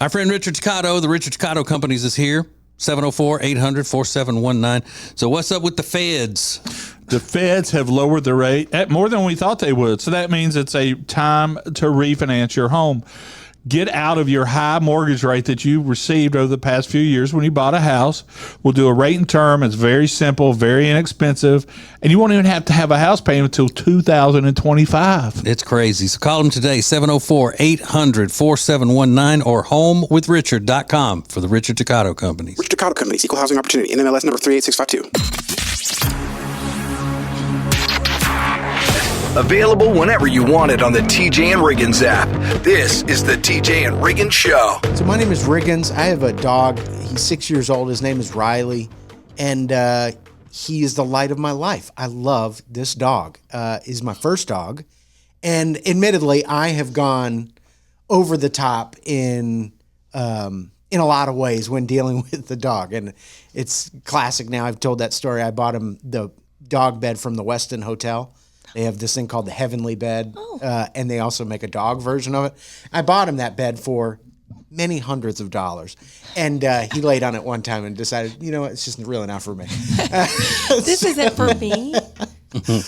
Our friend Richard Toccato, the Richard Toccato Companies is here. 704-800-4719. So what's up with the feds? The feds have lowered the rate at more than we thought they would. So that means it's a time to refinance your home. Get out of your high mortgage rate that you received over the past few years when you bought a house. We'll do a rate and term. It's very simple, very inexpensive, and you won't even have to have a house payment until 2025. It's crazy. So call them today, 704-800-4719 or homewithrichard.com for the Richard Toccato Companies. Richard Toccato Companies, Equal Housing Opportunity, NMLS number 38652. Available whenever you want it on the TJ and Riggins app. This is the TJ and Riggins Show. So my name is Riggins. I have a dog. He's 6 years old. His name is Riley, and he is the light of my life. I love this dog. He's my first dog, and admittedly, I have gone over the top in a lot of ways when dealing with the dog, and it's classic. Now I've told that story. I bought him the dog bed from the Westin Hotel. They have this thing called the Heavenly Bed, and they also make a dog version of it. I bought him that bed for many hundreds of dollars, and he laid on it one time and decided, you know what, it's just really not for me. This isn't for me.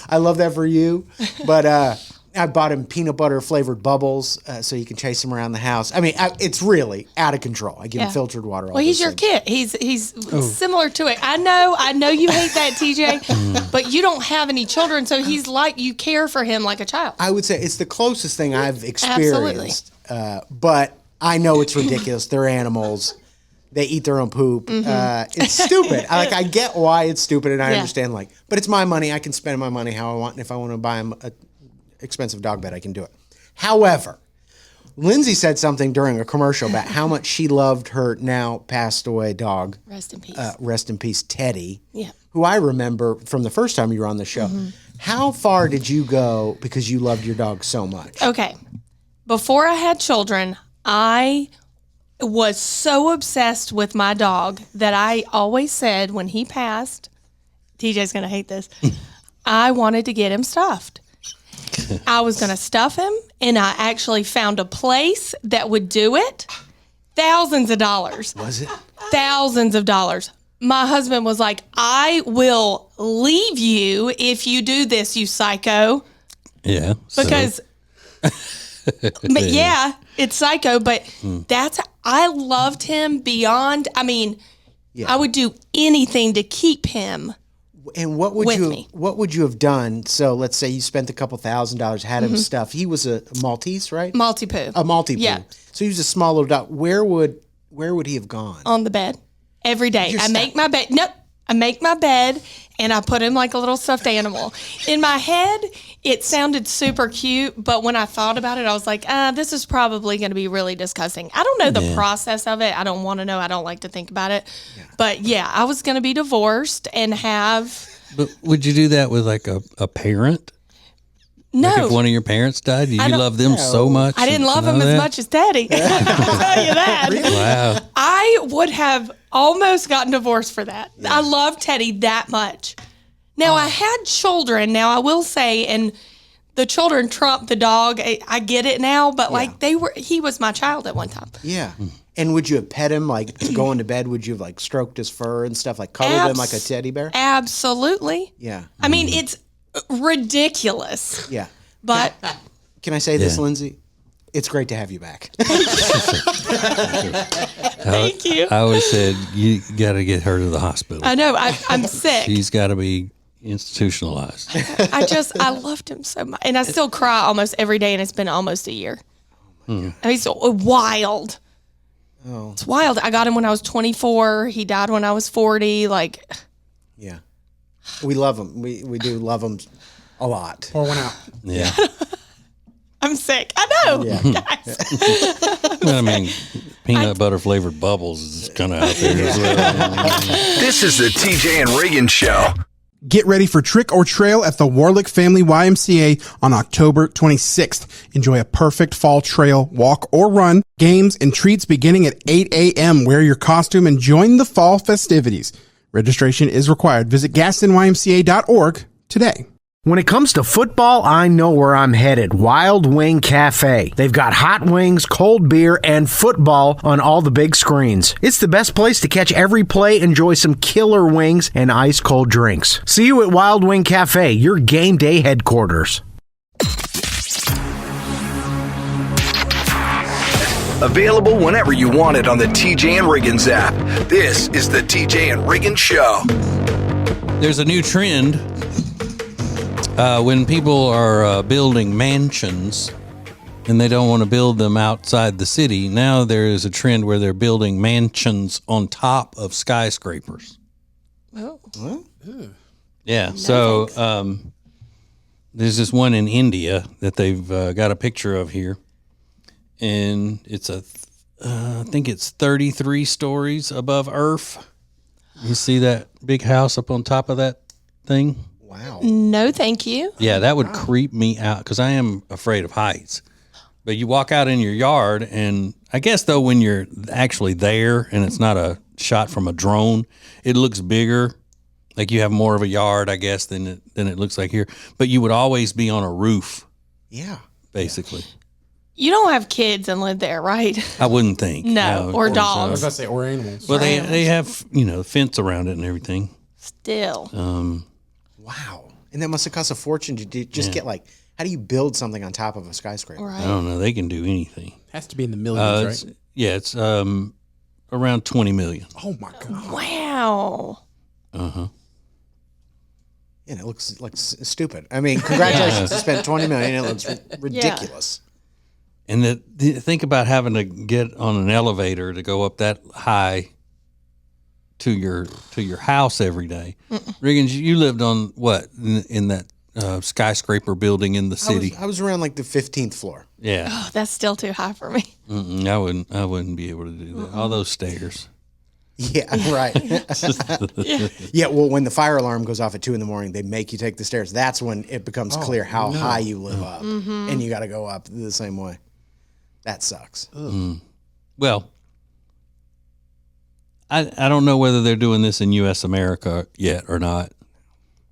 I love that for you, but I bought him peanut butter flavored bubbles so you can chase him around the house. I mean, it's really out of control. I give him filtered water. Well, he's your kid. He's similar to it. I know you hate that, TJ, but you don't have any children, so he's like, you care for him like a child. I would say it's the closest thing I've experienced. But I know it's ridiculous. They're animals. They eat their own poop. It's stupid. I get why it's stupid, and I understand. But it's my money. I can spend my money how I want, and if I want to buy him a expensive dog bed, I can do it. However, Lindsay said something during a commercial about how much she loved her now passed away dog. Rest in peace. Rest in peace, Teddy. Yeah. Who I remember from the first time you were on the show. How far did you go because you loved your dog so much? Okay. Before I had children, I was so obsessed with my dog that I always said when he passed, TJ's going to hate this, I wanted to get him stuffed. I was going to stuff him, and I actually found a place that would do it. Thousands of dollars. Was it? Thousands of dollars. My husband was like, I will leave you if you do this, you psycho. Yeah. Because, yeah, it's psycho, but I loved him beyond, I would do anything to keep him. And what would you have done? So let's say you spent a couple $1,000, had him stuffed. He was a Maltese, right? Maltipoo. A Maltipoo. Yeah. So he was a small little dog. Where would he have gone? On the bed. Every day. I make my bed. Nope. I make my bed and I put him like a little stuffed animal. In my head, it sounded super cute, but when I thought about it, I was like, this is probably going to be really disgusting. I don't know the process of it. I don't want to know. I don't like to think about it. Yeah. But yeah, I was going to be divorced and have... But would you do that with like a parent? No. Like if one of your parents died, did you love them so much? I didn't love him as much as Teddy. I'll tell you that. Wow. I would have almost gotten divorced for that. Yeah. I love Teddy that much. Now, I had children. Now, I will say, and the children trumped the dog. I get it now, but he was my child at one time. Yeah. And would you have pet him, like going to bed? Would you have like stroked his fur and stuff, like cuddled him like a teddy bear? Absolutely. Yeah. I mean, it's ridiculous. Yeah. But can I say this, Lindsay? It's great to have you back. Thank you. I always said you got to get her to the hospital. I know. I'm sick. She's got to be institutionalized. I loved him so much. And I still cry almost every day, and it's been almost a year. I mean, it's wild. Oh. It's wild. I got him when I was 24. He died when I was 40. Yeah. We love him. We do love him a lot. Pour one out. Yeah. I'm sick. I know. Yeah. Guys. I mean, peanut butter flavored bubbles is kind of out there as well. This is the TJ and Riggins Show. Get ready for Trick or Trail at the Warlick Family YMCA on October 26th. Enjoy a perfect fall trail, walk or run, games and treats beginning at 8 a.m. Wear your costume and join the fall festivities. Registration is required. Visit GastonYMCA.org today. When it comes to football, I know where I'm headed. Wild Wing Cafe. They've got hot wings, cold beer, and football on all the big screens. It's the best place to catch every play, enjoy some killer wings, and ice-cold drinks. See you at Wild Wing Cafe, your game day headquarters. Available whenever you want it on the TJ and Riggins app. This is the TJ and Riggins Show. There's a new trend when people are building mansions and they don't want to build them outside the city. Now there is a trend where they're building mansions on top of skyscrapers. Oh. Yeah. So there's this one in India that they've got a picture of here. And it's I think it's 33 stories above Earth. You see that big house up on top of that thing? Wow. No, thank you. Yeah, that would creep me out because I am afraid of heights. But you walk out in your yard, and I guess, though, when you're actually there and it's not a shot from a drone, it looks bigger. Like you have more of a yard, I guess, than it looks like here. But you would always be on a roof. Yeah. Basically. You don't have kids and live there, right? I wouldn't think. No, or dogs. I was about to say, or animals. Well, they have, fence around it and everything. Still. Wow. And that must have cost a fortune to just get how do you build something on top of a skyscraper? Right. I don't know. They can do anything. Has to be in the millions, right? It's around 20 million. Oh my God. Wow. Uh-huh. And it looks like stupid. I mean, congratulations to spend $20 million. It looks ridiculous. And think about having to get on an elevator to go up that high to your house every day. Riggins, you lived on what in that skyscraper building in the city? I was around the 15th floor. Yeah. Oh, that's still too high for me. I wouldn't be able to do that. All those stairs. Yeah, right. Yeah, well, when the fire alarm goes off at 2 a.m, they make you take the stairs. That's when it becomes clear how high you live up, and you got to go up the same way. That sucks. Well, I don't know whether they're doing this in U.S. America yet or not,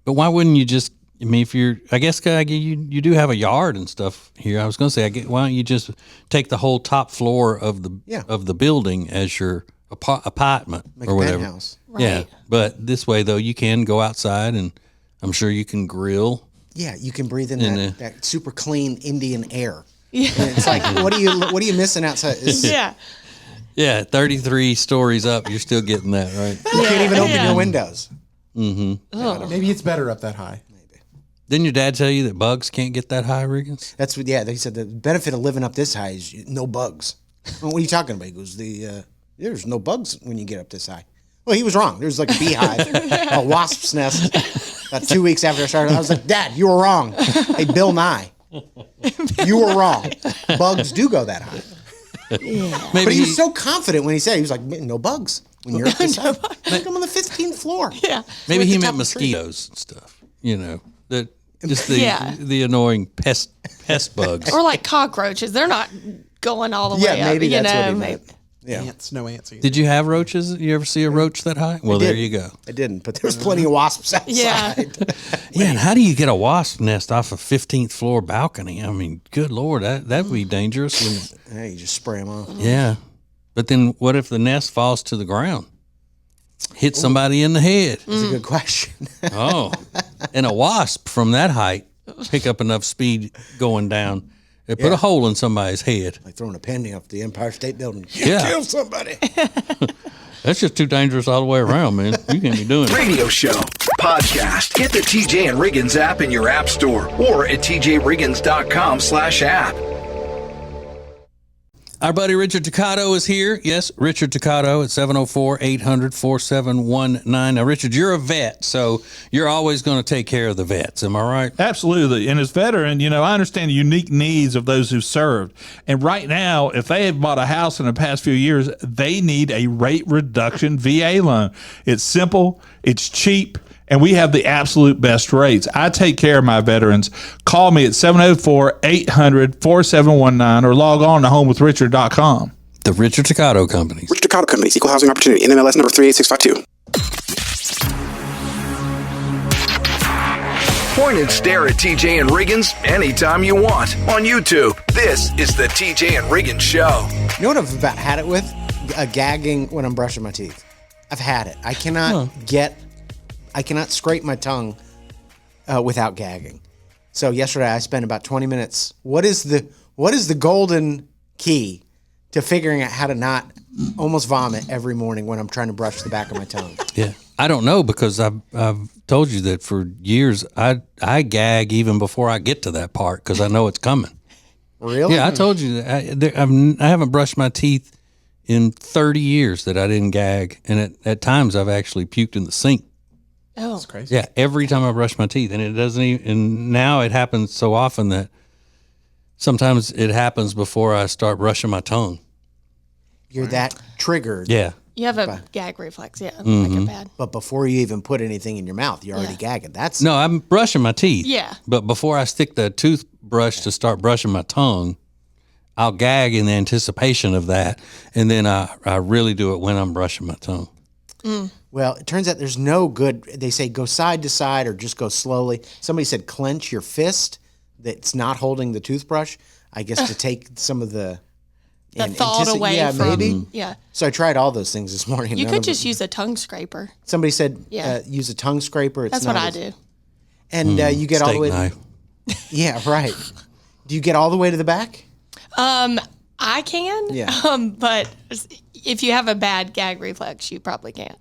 but why wouldn't you just? I mean, if you're, I guess you do have a yard and stuff here. I was going to say, why don't you just take the whole top floor of the building as your apartment Like or a whatever? penthouse. Right. Yeah, but this way though, you can go outside and I'm sure you can grill. Yeah, you can breathe in And, that super clean Indian air. Yeah. And it's like, what are you missing outside? Yeah. 33 stories up, you're still getting that, right? You can't even open your windows. Maybe it's better up that high. Didn't your dad tell you that bugs can't get that high, Riggins? That's what. Yeah, they said the benefit of living up this high is no bugs. Well, what are you talking about? He goes, there's no bugs when you get up this high. Well, he was wrong. There's like a beehive, a wasp's nest. About 2 weeks after I started, I was like, Dad, you were wrong. Hey, Bill Nye, you were wrong. Bugs do go that high. Yeah. But he was so confident when he said it. He was like, no bugs when you're up this high. Like, I'm on the 15th floor. Yeah. Maybe at he the meant top of the tree. mosquitoes and stuff. Just the annoying pest bugs. Or like cockroaches. They're not going all the way up. Maybe that's what he maybe. meant. Yeah. Ants, no ants either. Did you have roaches? You ever see a roach that high? Well, there you go. I didn't, but there was plenty of wasps outside. Yeah. Yeah, and how do you get a wasp nest off a 15th floor balcony? I mean, good Lord, that would be dangerous. Hey, you just spray them off. Yeah. But then what if the nest falls to the ground? Hit somebody in the head. That's a good question. Oh. And a wasp from that height pick up enough speed going down. It put a hole in somebody's head. Like throwing a penny off the Empire State Building. Yeah. Kill somebody. That's just too dangerous all the way around, man. You can't be doing it. Radio show, podcast. Get the TJ and Riggins app in your app store or at tjriggins.com/app. Our buddy Richard Toccato is here. Yes, Richard Toccato at 704-800-4719. Now, Richard, you're a vet, so you're always going to take care of the vets. Am I right? Absolutely. And as veteran, I understand the unique needs of those who served. And right now, if they have bought a house in the past few years, they need a rate reduction VA loan. It's simple, it's cheap, and we have the absolute best rates. I take care of my veterans. Call me at 704-800-4719 or log on to homewithrichard.com. The Richard Toccato Companies. Richard Toccato Companies, Equal Housing Opportunity, NMLS number 38652. Join and stare at TJ and Riggins anytime you want on YouTube. This is the TJ and Riggins Show. You know what I've about had it with? Gagging when I'm brushing my teeth. I've had it. I cannot scrape my tongue without gagging. So yesterday I spent about 20 minutes. What is the golden key to figuring out how to not almost vomit every morning when I'm trying to brush the back of my tongue? Yeah. I don't know, because I've told you that for years I gag even before I get to that part because I know it's coming. Really? Yeah, I told you that I haven't brushed my teeth in 30 years that I didn't gag, and at times I've actually puked in the sink. Oh, That's crazy. Yeah, every time I brush my teeth, and it doesn't even. And now it happens so often that sometimes it happens before I start brushing my tongue. You're that triggered. Yeah. you have a gag reflex. Yeah, like it bad. But before you even put anything in your mouth, you're already gagging. That's No, I'm brushing my teeth. Yeah. But before I stick the toothbrush to start brushing my tongue, I'll gag in the anticipation of that, and then I really do it when I'm brushing my tongue. Well, it turns out there's no good. They say go side to side or just go slowly. Somebody said clench your fist that's not holding the toothbrush. I guess to take some of the thought away from. Maybe. Yeah. So I tried all those things this morning. You could just use a tongue scraper. Somebody said Yeah. Use a tongue scraper. It's That's not what I as- do. And you get all the Steak way. knife. Yeah, right. Do you get all the way to the back? I can. Yeah. But if you have a bad gag reflex, you probably can't.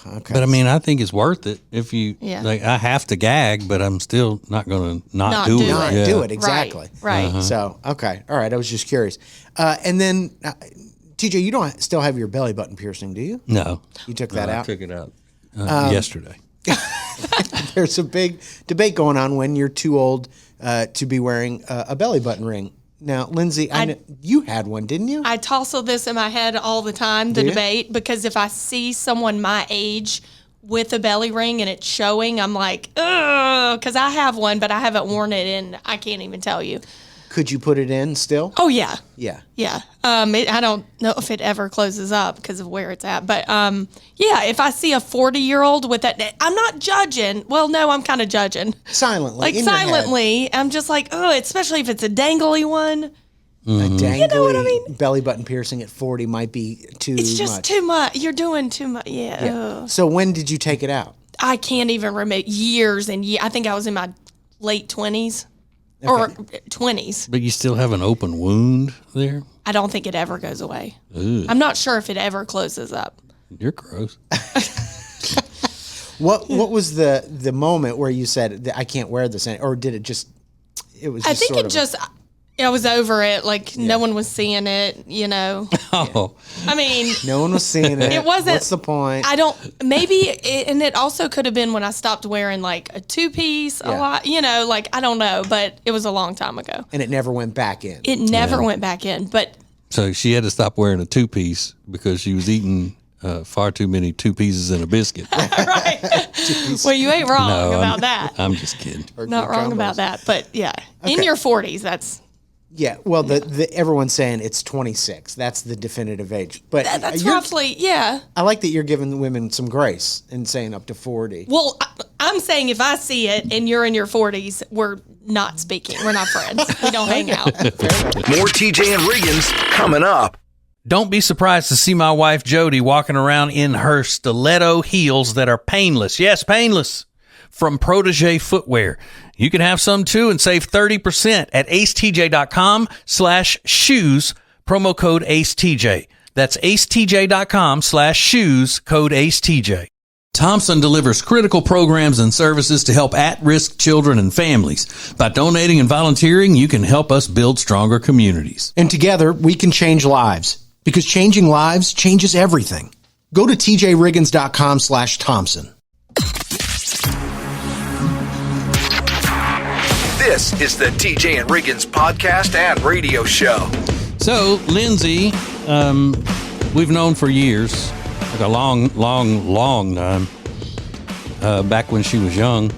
Okay. But I mean, I think it's worth it if you Yeah. like. I have to gag, but I'm still not going to not Not do do it. it. Not Yeah. do it exactly. Right. So okay, all right. I was just curious. And then TJ, you don't still have your belly button piercing, do you? No, You took that I out. took it out yesterday. There's a big debate going on when you're too old to be wearing a belly button ring. Now, Lindsay, I know, you had one, didn't you? I toss this in my head all the time, the Do you? debate, because if I see someone my age with a belly ring and it's showing, I'm like, ugh, because I have one, but I haven't worn it in, I can't even tell you. Could you put it in still? Oh, yeah. Yeah. Yeah. I don't know if it ever closes up because of where it's at. But yeah, if I see a 40-year-old with that, I'm not judging. Well, no, I'm kind of judging. Silently. Like in your head. silently. I'm just like, oh, especially if it's a dangly one. A dangly know what I mean? belly button piercing at 40 might be too It's just much. too much. You're doing too much. Yeah. Ugh. So when did you take it out? I can't even remember years and years. I think I was in my late 20s or 20s. But you still have an open wound there. I don't think it ever goes away. Ugh, I'm not sure if it ever closes up. you're gross. What was the moment where you said that I can't wear this or did it just it was just I think sort it of just, I was over it. Like no one was seeing it, you know. Oh, I mean, no one was seeing it. It wasn't- What's the point? I don't, and it also could have been when I stopped wearing like a two-piece a Yeah. lot, you know, like I don't know, but it was a long time ago. And it never went back in. It never went back in, but so she had to stop wearing a two-piece because she was eating far too many two pieces in a biscuit. well, you ain't wrong No, about that. I'm just kidding. Not wrong about that, but yeah, in your 40s, that's Yeah, well, the everyone's saying it's 26. That's the definitive age. But that's roughly, yeah. I like that you're giving women some grace and saying up to 40. Well, I'm saying if I see it and you're in your 40s, we're not speaking. We're not friends. We don't hang out. More TJ and Riggins coming up. Don't be surprised to see my wife Jody walking around in her stiletto heels that are painless. Yes, painless. From Protégé Footwear. You can have some too and save 30% at acetj.com/shoes, promo code ACETJ. That's acetj.com/shoes, code ACETJ. Thompson delivers critical programs and services to help at-risk children and families. By donating and volunteering, you can help us build stronger communities. And together, we can change lives. Because changing lives changes everything. Go to tjriggins.com/Thompson. This is the TJ and Riggins podcast and radio show. So, Lindsay, we've known for years, like a long time, back when she was young.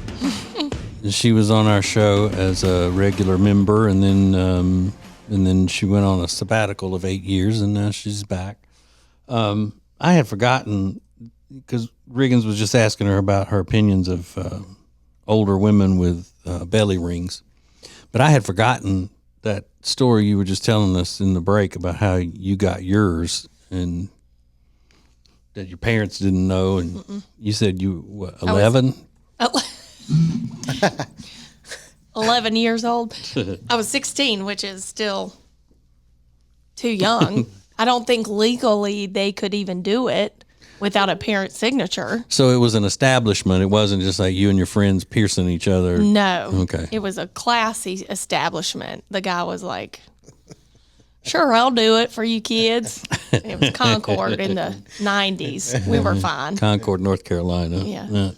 She was on our show as a regular member, and then she went on a sabbatical of 8 years, and now she's back. I had forgotten, because Riggins was just asking her about her opinions of older women with belly rings. But I had forgotten that story you were just telling us in the break about how you got yours and that your parents didn't know. And you said you, what, 11? 11 years old. I was 16, which is still too young. I don't think legally they could even do it without a parent's signature. So it was an establishment. It wasn't just like you and your friends piercing each other. No. Okay. It was a classy establishment. The guy was like, sure, I'll do it for you kids. It was Concord in the 90s. We were fine. Concord, North Carolina. Yeah.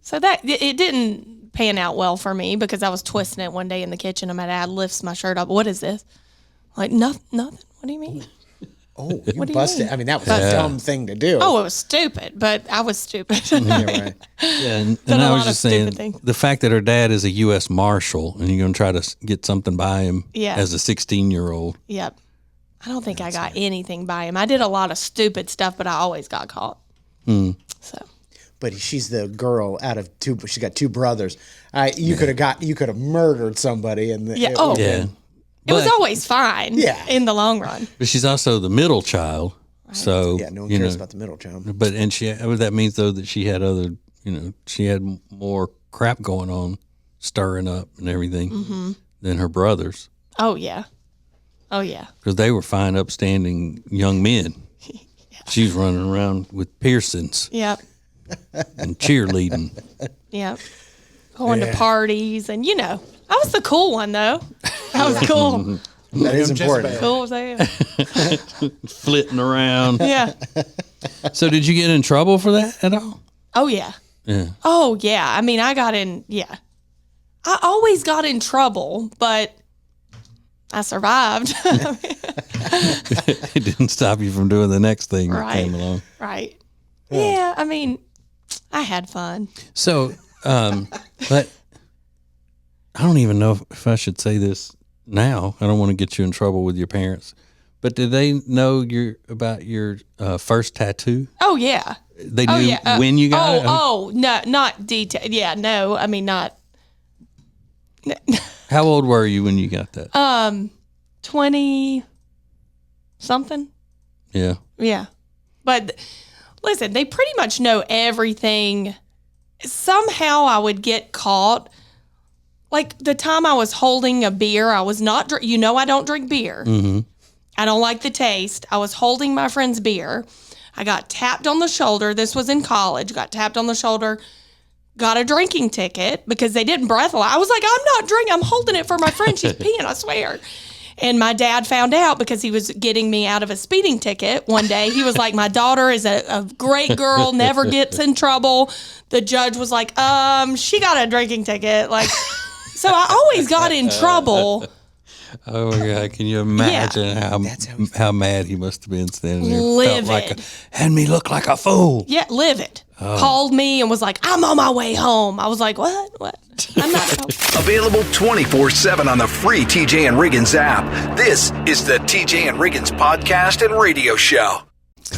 So that it didn't pan out well for me because I was twisting it one day in the kitchen and my dad lifts my shirt up. What is this? Like, nothing. What do you mean? Oh, you What do you busted. mean? I mean, that was a dumb thing to do. Oh, it was stupid, but I was stupid. Yeah, right. Yeah, and Done a I was lot just of saying stupid things. the fact that her dad is a U.S. Marshal and you're going to try to get something by him Yeah. as a 16-year-old. Yep. I don't think I got anything by him. I did a lot of stupid stuff, but I always got caught. So But she's the girl out of two. She's got two brothers. You could have murdered somebody, and yeah. Oh, Yeah. it was But- always fine. Yeah. In the long run. But she's also the middle child. So, yeah. No one you cares know, about the middle child. But, and that means though that she had other, she had more crap going on, stirring up and everything than her brothers. Oh yeah. Oh yeah. Because they were fine, upstanding young men. She's running around with piercings Yep. and cheerleading. Yep. Going to parties and I was the cool one though. I was cool. That is important. Cool as hell. Flitting around. Yeah. So did you get in trouble for that at all? Oh yeah. Yeah. Oh yeah. I mean, I always got in trouble, but I survived. It didn't stop you from doing the next thing that Right. came along. Right. Yeah. I mean, I had fun. So, but I don't even know if I should say this now. I don't want to get you in trouble with your parents. But did they know about your first tattoo? Oh yeah. They knew when you got it? Oh no, not detail. Yeah, no. I mean, not. How old were you when you got that? 20 something. Yeah. Yeah. But listen, they pretty much know everything. Somehow I would get caught. Like the time I was holding a beer, I was not, I don't drink beer. Mm-hmm. I don't like the taste. I was holding my friend's beer. I got tapped on the shoulder. This was in college. Got tapped on the shoulder. Got a drinking ticket because they didn't breathalyze. I was like, I'm not drinking. I'm holding it for my friend. She's peeing, I swear. And my dad found out because he was getting me out of a speeding ticket one day. He was like, my daughter is a great girl, never gets in trouble. The judge was like, she got a drinking ticket. Like, so I always got in trouble. Oh my God! Can you imagine how mad he must have been standing there? Livid. Had me look like a fool. Yeah, livid. Called me and was like, I'm on my way home. I was like, what? I'm not home. Available 24/7 on the free TJ and Riggins app. This is the TJ and Riggins podcast and radio show.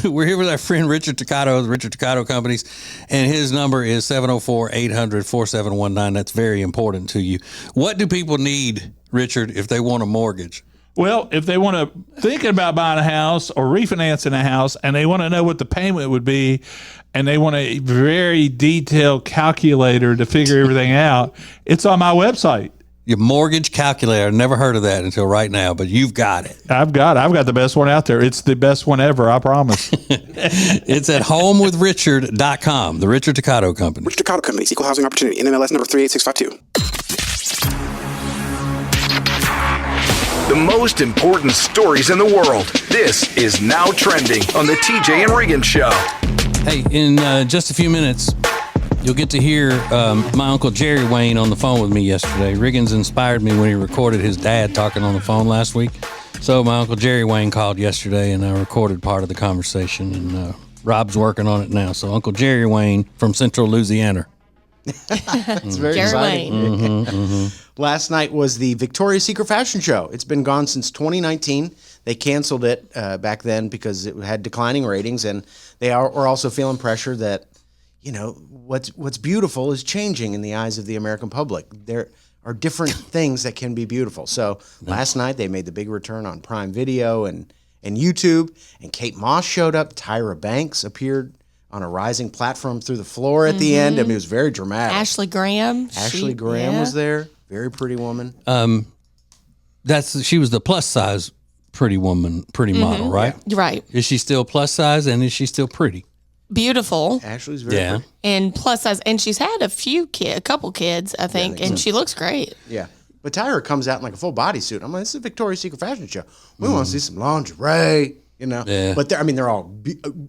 We're here with our friend Richard Toccato of the Richard Toccato Companies, and his number is 704-800-4719. That's very important to you. What do people need, Richard, if they want a mortgage? Well, if they want to think about buying a house or refinancing a house and they want to know what the payment would be and they want a very detailed calculator to figure everything out, it's on my website. Your mortgage calculator. Never heard of that until right now, but you've got it. I've got the best one out there. It's the best one ever, I promise. It's at homewithrich.com, the Richard Toccato Company. Richard Toccato Companies, Equal Housing Opportunity, NMLS number 38652. The most important stories in the world. This is Now Trending on the TJ and Riggins Show. Hey, in just a few minutes, you'll get to hear my Uncle Jerry Wayne on the phone with me yesterday. Riggins inspired me when he recorded his dad talking on the phone last week. So my Uncle Jerry Wayne called yesterday, and I recorded part of the conversation, and Rob's working on it now. So Uncle Jerry Wayne from Central Louisiana. It's very Jerry exciting. Wayne. Last night was the Victoria's Secret fashion show. It's been gone since 2019. They canceled it back then because it had declining ratings, and they were also feeling pressure that, what's beautiful is changing in the eyes of the American public. There are different things that can be beautiful. So last night they made the big return on Prime Video and YouTube, and Kate Moss showed up. Tyra Banks appeared on a rising platform through the floor at the end. I mean, it was very dramatic. Ashley Graham Was there. Very pretty woman. She was the plus size pretty model, right? Right. Is she still plus size and is she still pretty? Beautiful. Ashley's very pretty. And plus size. And she's had a couple kids, I think, and she looks great. Yeah. But Tyra comes out in like a full bodysuit. I'm like, this is a Victoria's Secret fashion show. We want to see some lingerie, Yeah. But they're all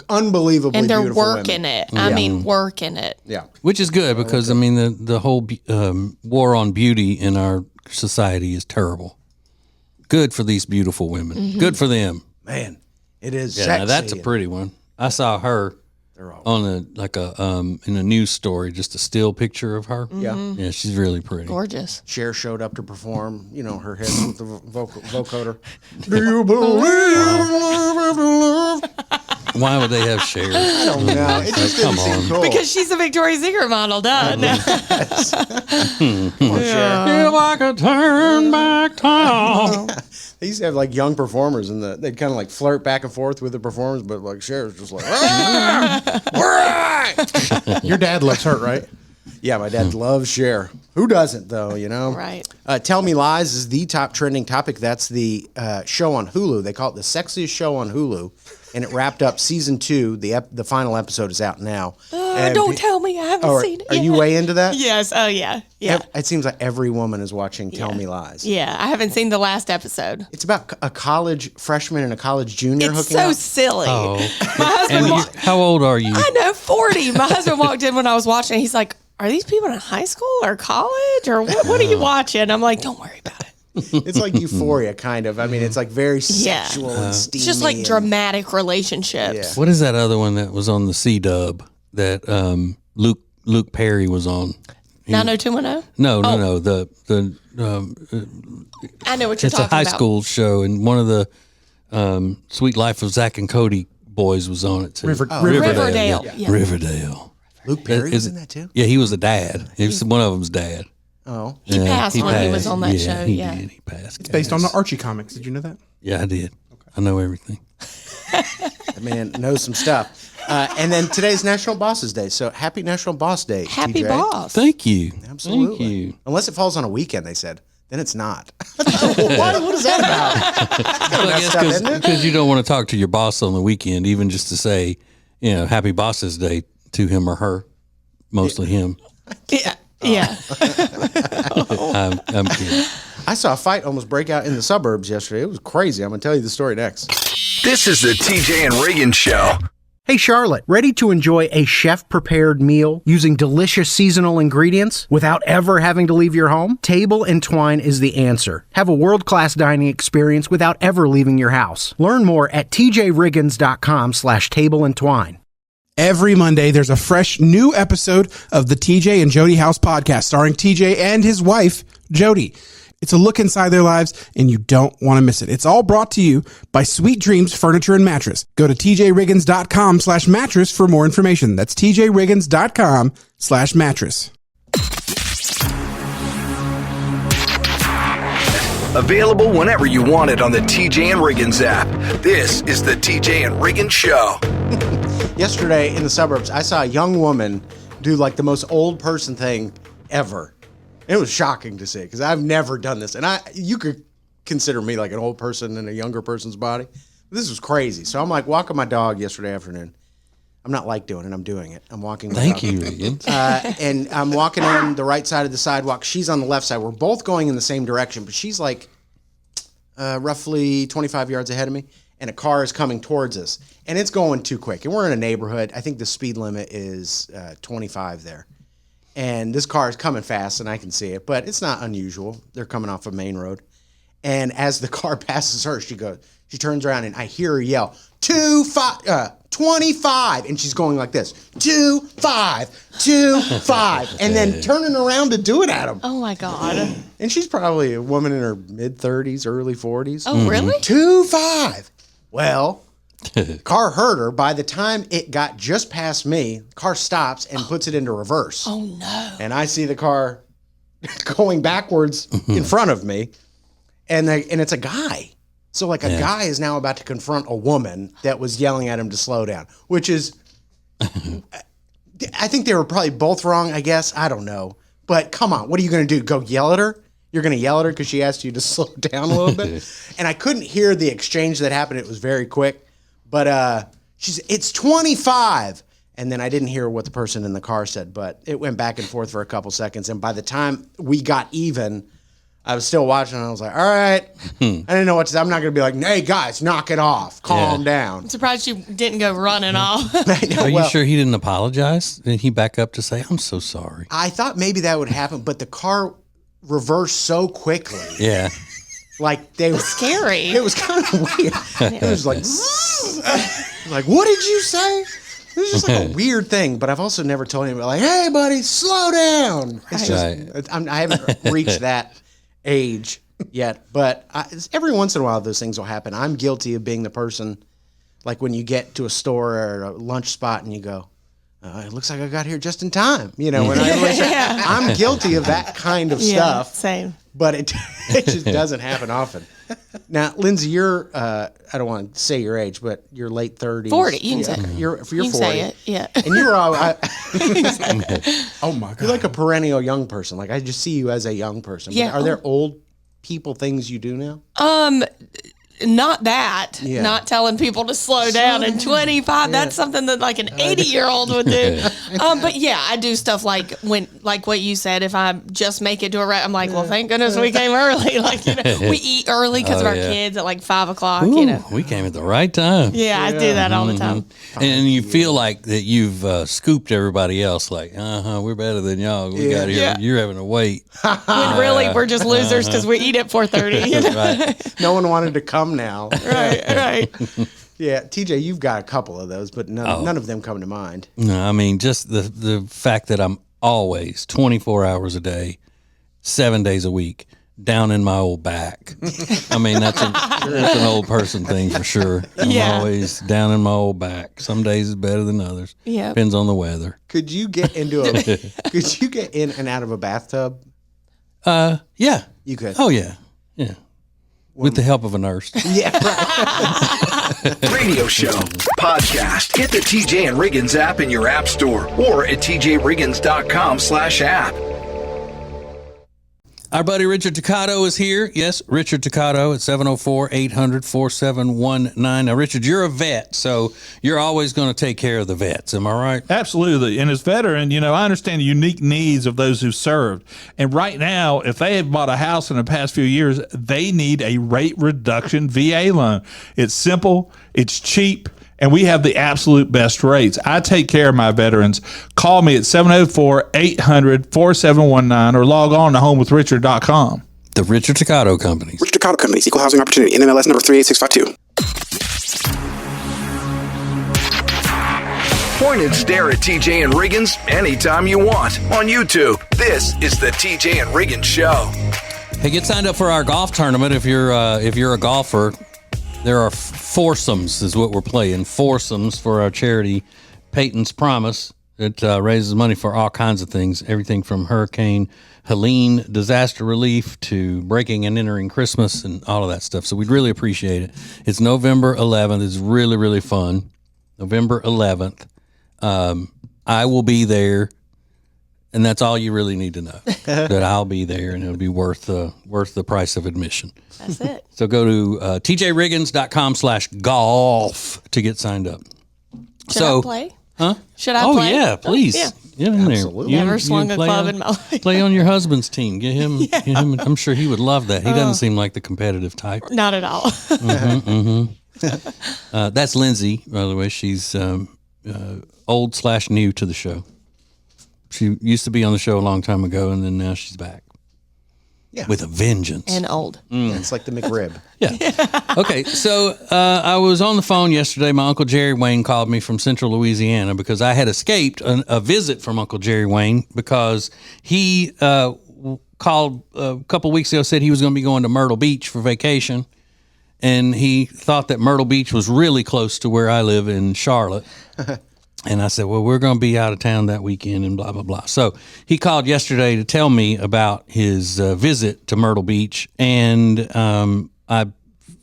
unbelievably and they're beautiful working women. it. I mean, working it. Yeah. Which is good because, I mean, the whole war on beauty in our society is terrible. Good for these beautiful women. Good for them. Man, it is Yeah, sexy. now that's a pretty one. I saw her on in a news story, just a still picture of her. Yeah. Yeah, she's really pretty. Gorgeous. Cher showed up to perform, her hits with the vocoder. Do you believe in love? Why would they have Cher? I don't know. It just didn't seem cool. Because she's a Victoria's Secret model, duh. Come on, Cher. If I could turn back time. They used to have like young performers, and they'd kind of like flirt back and forth with the performers, but like Cher's just like, Your dad loves her, right? yeah, my dad loves Cher. Who doesn't, though? Right. Tell Me Lies is the top trending topic. That's the show on Hulu. They call it the sexiest show on Hulu, and it wrapped up season 2. The final episode is out now. Don't tell me I haven't seen it Are yet. you way into that? Yes. Oh, yeah. Yeah. It seems like every woman is watching Tell Me Lies. Yeah. I haven't seen the last episode. It's about a college freshman and a college junior It's hooking so up. silly. Oh. My husband How old are you? I know, 40. My husband walked in when I was watching. He's like, are these people in high school or college or what are you watching? I'm like, don't worry about it. It's like Euphoria, kind of. I mean, it's like very sexual and steamy. It's just like and- dramatic relationships. Yeah. What is that other one that was on the C-Dub that Luke Perry was on? 90210? No. The I know what you're it's a talking high about. school show, and one of the Sweet Life of Zach and Cody boys was on it too. Riverdale. Yeah. Yeah. Riverdale. Luke Perry was in that too? Yeah, he was the dad. He was one of them's dad. Oh. He passed when he was on that show. He Yeah. did. He passed. It's based on the Archie comics. Did you know that? Yeah, I did. Okay. I know everything. That man knows some stuff. And then today's National Bosses Day. So happy National Boss Day. Happy TJ. boss. Thank you. Absolutely. Thank you. Unless it falls on a weekend, they said. Then it's not. What is that about? Well, I messed up, isn't it? because you don't want to talk to your boss on the weekend, even just to say, Happy Bosses Day to him or her. Mostly him. Yeah. Yeah. I'm kidding. I saw a fight almost break out in the suburbs yesterday. It was crazy. I'm going to tell you the story next. This is the TJ and Riggins Show. Hey Charlotte, ready to enjoy a chef-prepared meal using delicious seasonal ingredients without ever having to leave your home? Table and Twine is the answer. Have a world-class dining experience without ever leaving your house. Learn more at tjriggins.com/tableandtwine. Every Monday, there's a fresh new episode of the TJ and Jody House podcast starring TJ and his wife, Jody. It's a look inside their lives, and you don't want to miss it. It's all brought to you by Sweet Dreams Furniture and Mattress. Go to tjriggins.com/mattress for more information. That's tjriggins.com/mattress. Available whenever you want it on the TJ and Riggins app. This is the TJ and Riggins Show. Yesterday in the suburbs, I saw a young woman do like the most old person thing ever. It was shocking to see because I've never done this. And you could consider me like an old person in a younger person's body. This was crazy. So I'm like walking my dog yesterday afternoon. I'm not like doing it. I'm doing it. I'm walking. Thank you, Riggins. And I'm walking on the right side of the sidewalk. She's on the left side. We're both going in the same direction, but she's like roughly 25 yards ahead of me. And a car is coming towards us. And it's going too quick. And we're in a neighborhood. I think the speed limit is 25 there. And this car is coming fast, and I can see it. But it's not unusual. They're coming off a main road. And as the car passes her, she turns around, and I hear her yell, 25. And she's going like this, 25, 25. And then turning around to do it at him. Oh, my God. And she's probably a woman in her mid-30s, early 40s. Oh, really? 25. Well, Car heard her. By the time it got just past me, car stops and puts it into reverse. Oh no. And I see the car going backwards in front of me, and it's a guy. So like a guy is now about to confront a woman that was yelling at him to slow down, which is, I think they were probably both wrong, I guess. I don't know. But come on, what are you going to do? Go yell at her? You're going to yell at her because she asked you to slow down a little bit? And I couldn't hear the exchange that happened. It was very quick. But she said, it's 25. And then I didn't hear what the person in the car said, but it went back and forth for a couple seconds. And by the time we got even, I was still watching, and I was like, all right. I didn't know what to say. I'm not going to be like, hey, guys, knock it off. Calm down. I'm surprised you didn't go running off. Are you sure he didn't apologize? Did he back up to say, I'm so sorry? I thought maybe that would happen, but the car reversed so quickly. Yeah. Like they were Scary. It was kind of weird. It was like, like, what did you say? It was just like a weird thing. But I've also never told anybody, like, hey, buddy, slow down. It's just, I haven't reached that age yet. But every once in a while, those things will happen. I'm guilty of being the person, like when you get to a store or a lunch spot and you go, it looks like I got here just in time. You know, when I'm guilty of that kind of stuff. Same. But it just doesn't happen often. Now, Lindsay, you're, I don't want to say your age, but you're late 30s. 40, you can say it. You're You 40. can say it, yeah. And you're all, Oh my God. you're like a perennial young person. Like, I just see you as a young person. Yeah. But are there old people things you do now? Not that. Yeah. Not telling people to slow down in 25. That's something that like an 80-year-old would do. But yeah, I do stuff like what you said. If I just make it to I'm like, well, thank goodness we came early. Like, you know, we eat early because of our kids at like 5 o'clock. Ooh, you know, we came at the right time. yeah, I do that all the time. And you feel like that you've scooped everybody else. Like, we're better than y'all. We got here. Yeah. You're having to wait. When really we're just losers because we eat at 4:30. You know? Right. No one wanted to come now. Right. Yeah, TJ, you've got a couple of those, but none of them come to mind. No, I mean, just the fact that I'm always 24 hours a day, 7 days a week, down in my old back. I mean, that's an old person thing for sure. I'm always down in my old back. Some days is better than others. Yeah. Depends on the weather. Could you get in and out of a bathtub? Yeah. You could. Oh, yeah. Yeah. With the help of a nurse. Yeah, right. Radio show, podcast. Hit the TJ and Riggins app in your app store or at tjriggins.com/app. Our buddy Richard Toccato is here. Yes, Richard Toccato at 704-800-4719. Now, Richard, you're a vet, so you're always going to take care of the vets. Am I right? Absolutely. And as veteran, I understand the unique needs of those who served. And right now, if they have bought a house in the past few years, they need a rate reduction VA loan. It's simple, it's cheap, and we have the absolute best rates. I take care of my veterans. Call me at 704-800-4719 or log on to homewithrichard.com. The Richard Toccato Company. Richard Toccato Companies, Equal Housing Opportunity, NMLS number 38652. Point and stare at TJ and Riggins anytime you want on YouTube. This is the TJ and Riggins Show. Hey, get signed up for our golf tournament if you're a golfer. There are foursomes is what we're playing. Foursomes for our charity, Peyton's Promise. It raises money for all kinds of things, everything from Hurricane Helene disaster relief to breaking and entering Christmas and all of that stuff. So we'd really appreciate it. It's November 11th. It's really, really fun. November 11th. I will be there, and that's all you really need to know, that I'll be there, and it'll be worth the price of admission. That's it. So go to tjriggins.com/golf to get signed up. Should I play? Huh? Should I Oh, play? yeah, please. Yeah. Get in there. Absolutely. Never swung a play club on- in my life. Play on your husband's team. Get him. I'm sure he would love that. He doesn't seem like the competitive type. Not at all. That's Lindsay, by the way. She's old/new to the show. She used to be on the show a long time ago, and then now she's back. Yeah. With a vengeance. And old. Yeah, it's like the McRib. Yeah. Okay, so I was on the phone yesterday. My Uncle Jerry Wayne called me from Central Louisiana because I had escaped a visit from Uncle Jerry Wayne because he called a couple weeks ago, said he was going to be going to Myrtle Beach for vacation. And he thought that Myrtle Beach was really close to where I live in Charlotte. And I said, well, we're going to be out of town that weekend and blah, blah, blah. So he called yesterday to tell me about his visit to Myrtle Beach. And I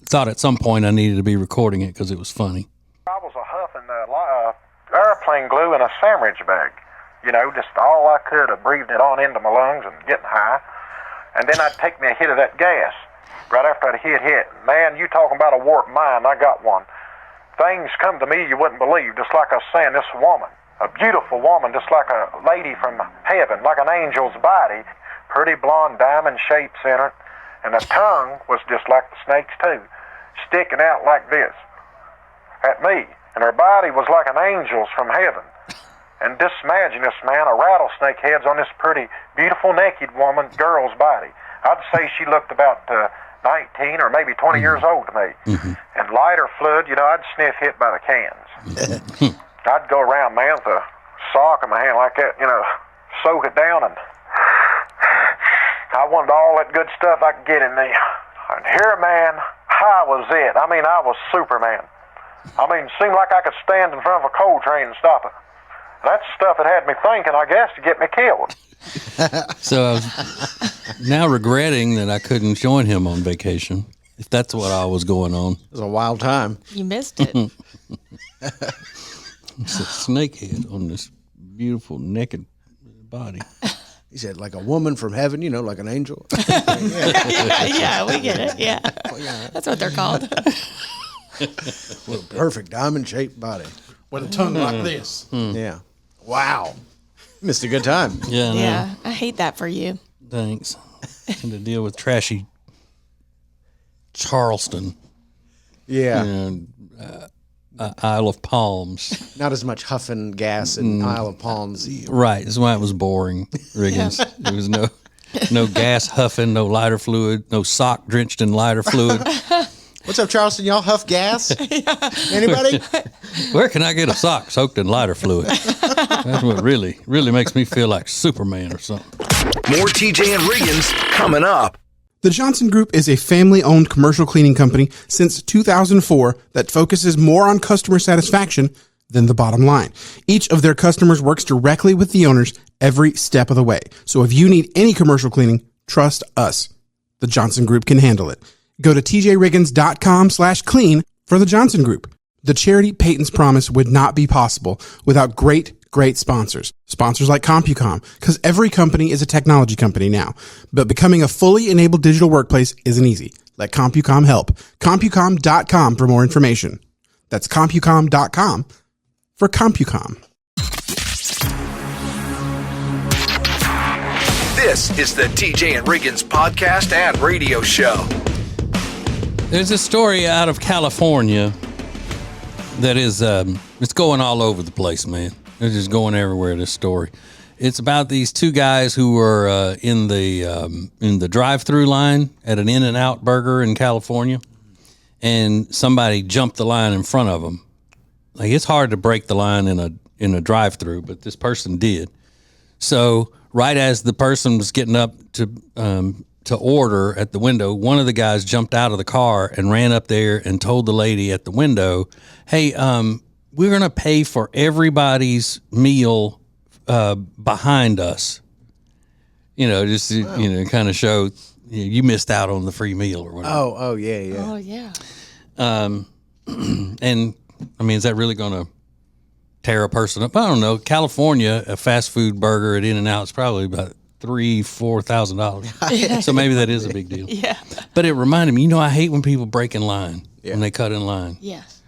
thought at some point I needed to be recording it because it was funny. I was huffing airplane glue in a sandwich bag. You know, just all I could of breathing it on into my lungs and getting high. And then I'd take me a hit of that gas right after I'd hit. Man, you talking about a warped mind, I got one. Things come to me you wouldn't believe, just like I was saying, this woman, a beautiful woman, just like a lady from heaven, like an angel's body, pretty blonde diamond shapes in her, and the tongue was just like the snake's too, sticking out like this at me, and her body was like an angel's from heaven. And just imagine this, man, a rattlesnake head's on this pretty, beautiful, naked woman, girl's body. I'd say she looked about 19 or maybe 20 years old to me. And lighter fluid, you know, I'd sniff hit by the cans. I'd go around, man, with a sock in my hand like that, you know, soak it down, and I wanted all that good stuff I could get in me. And here, man, I was it. I mean, I was Superman. I mean, it seemed like I could stand in front of a coal train and stop it. That's stuff that had me thinking, I guess, to get me killed. So I was now regretting that I couldn't join him on vacation, if that's what all was going on. It was a wild time. You missed it. It's a snake head on this beautiful naked body. He said, like a woman from heaven, you know, like an angel. Yeah, we get it. Yeah. That's what they're called. With a perfect diamond-shaped body. With a tongue like this. Yeah. Wow. Missed a good time. Yeah, I know. Yeah, I hate that for you. Thanks. And to deal with trashy Charleston. Yeah. And Isle of Palms. Not as much huffing gas in Isle of Palms. Right. That's why it was boring, Riggins. There was no gas huffing, no lighter fluid, no sock drenched in lighter fluid. What's up, Charleston? Y'all huff gas? Anybody? Where can I get a sock soaked in lighter fluid? That's what really makes me feel like Superman or something. More TJ and Riggins coming up. The Johnson Group is a family-owned commercial cleaning company since 2004 that focuses more on customer satisfaction than the bottom line. Each of their customers works directly with the owners every step of the way. So if you need any commercial cleaning, trust us. The Johnson Group can handle it. Go to tjriggins.com/clean for the Johnson Group. The charity Peyton's Promise would not be possible without great sponsors. Sponsors like CompuCom, because every company is a technology company now. But becoming a fully enabled digital workplace isn't easy. Let CompuCom help. CompuCom.com for more information. That's CompuCom.com for CompuCom. This is the TJ and Riggins podcast and radio show. There's a story out of California that is it's going all over the place, man. It's just going everywhere, this story. It's about these two guys who were in the drive-through line at an In-N-Out burger in California, and somebody jumped the line in front of them. Like, it's hard to break the line in a drive-through, but this person did. So right as the person was getting up to order at the window, one of the guys jumped out of the car and ran up there and told the lady at the window, hey, we're going to pay for everybody's meal behind us. You know, just, kind of show you missed out on the free meal or whatever. Oh, yeah. Oh, yeah. And, I mean, is that really going to tear a person up? I don't know. California, a fast food burger at In-N-Out is probably about $3,000-$4,000. So maybe that is a big deal. Yeah. But it reminded me, I hate when people break in line, when they cut in line. Yes.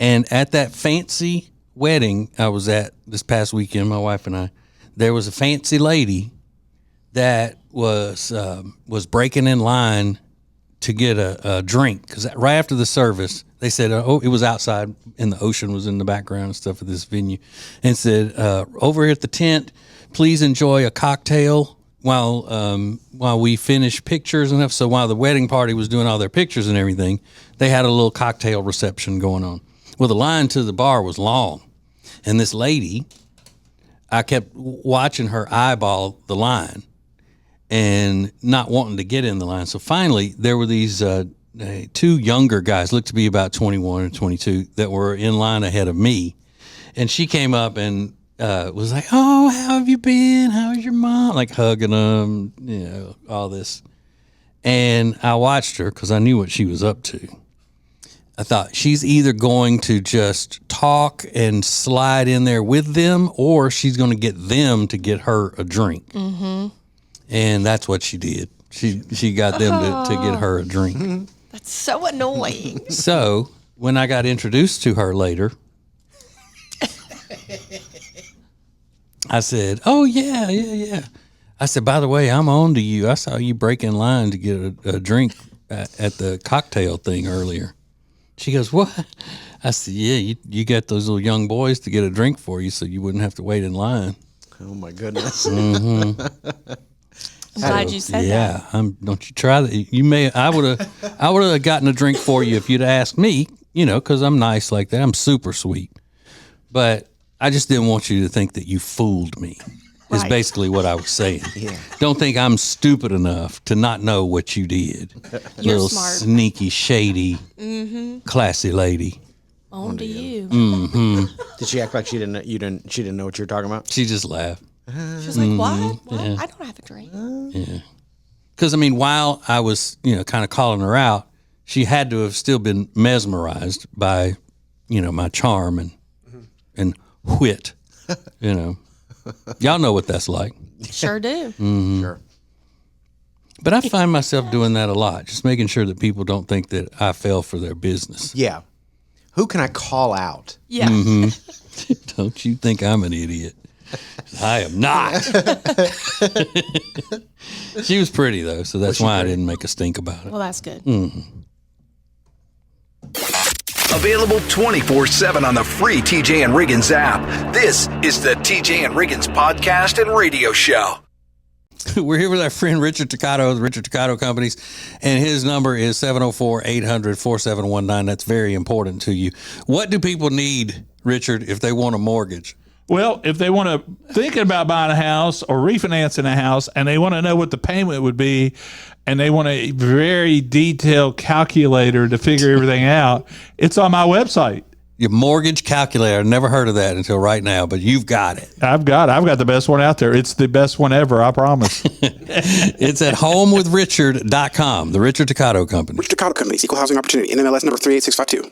And at that fancy wedding I was at this past weekend, my wife and I, there was a fancy lady that was breaking in line to get a drink, because right after the service, they said, it was outside and the ocean was in the background and stuff at this venue, and said, over here at the tent, please enjoy a cocktail while we finish pictures and stuff. So while the wedding party was doing all their pictures and everything, they had a little cocktail reception going on. Well, the line to the bar was long, and this lady, I kept watching her eyeball the line and not wanting to get in the line. So finally, there were these two younger guys, looked to be about 21 or 22, that were in line ahead of me. And she came up and was like, "Oh, how have you been? How's your mom?" Like hugging them, all this. And I watched her because I knew what she was up to. I thought she's either going to just talk and slide in there with them, or she's going to get them to get her a drink. Mm-hmm. And that's what she did. She got them to get her a drink. That's so annoying. So when I got introduced to her later, I said, "Oh, yeah. I said, by the way, I'm on to you. I saw you break in line to get a drink at the cocktail thing earlier." She goes, "What?" I said, "Yeah, you got those little young boys to get a drink for you so you wouldn't have to wait in line." Oh, my goodness. Mm-hmm. I'm glad you said that. Yeah, don't you try that. I would have gotten a drink for you if you'd asked me, because I'm nice like that. I'm super sweet. But I just didn't want you to think that you fooled me. Is basically what I was saying. Yeah. Don't think I'm stupid enough to not know what you did. You're little smart. Sneaky, shady, classy lady. On to you. Mm-hmm. Did she act like she didn't know what you were talking about? She just laughed. She was like, "What? Yeah. I don't have a drink." Yeah. Because, while I was, kind of calling her out, she had to have still been mesmerized by, my charm and wit, Y'all know what that's like. Sure do. Mm-hmm. Sure. But I find myself doing that a lot, just making sure that people don't think that I fell for their business. Yeah. Who can I call out? Yeah. Mm-hmm. Don't you think I'm an idiot? I am not. She was pretty, though, so that's why I didn't make a stink about it. Well, that's good. Mm-hmm. Available 24/7 on the free TJ and Riggins app. This is the TJ and Riggins podcast and radio show. We're here with our friend Richard Toccato of the Richard Toccato Companies, and his number is 704-800-4719. That's very important to you. What do people need, Richard, if they want a mortgage? Well, if they want to thinking about buying a house or refinancing a house, and they want to know what the payment would be, and they want a very detailed calculator to figure everything out, it's on my website. Your mortgage calculator. Never heard of that until right now, but you've got it. I've got the best one out there. It's the best one ever, I promise. It's at homewithrichard.com, the Richard Toccato Company. Richard Toccato Company, Equal Housing Opportunity, NMLS number 38652.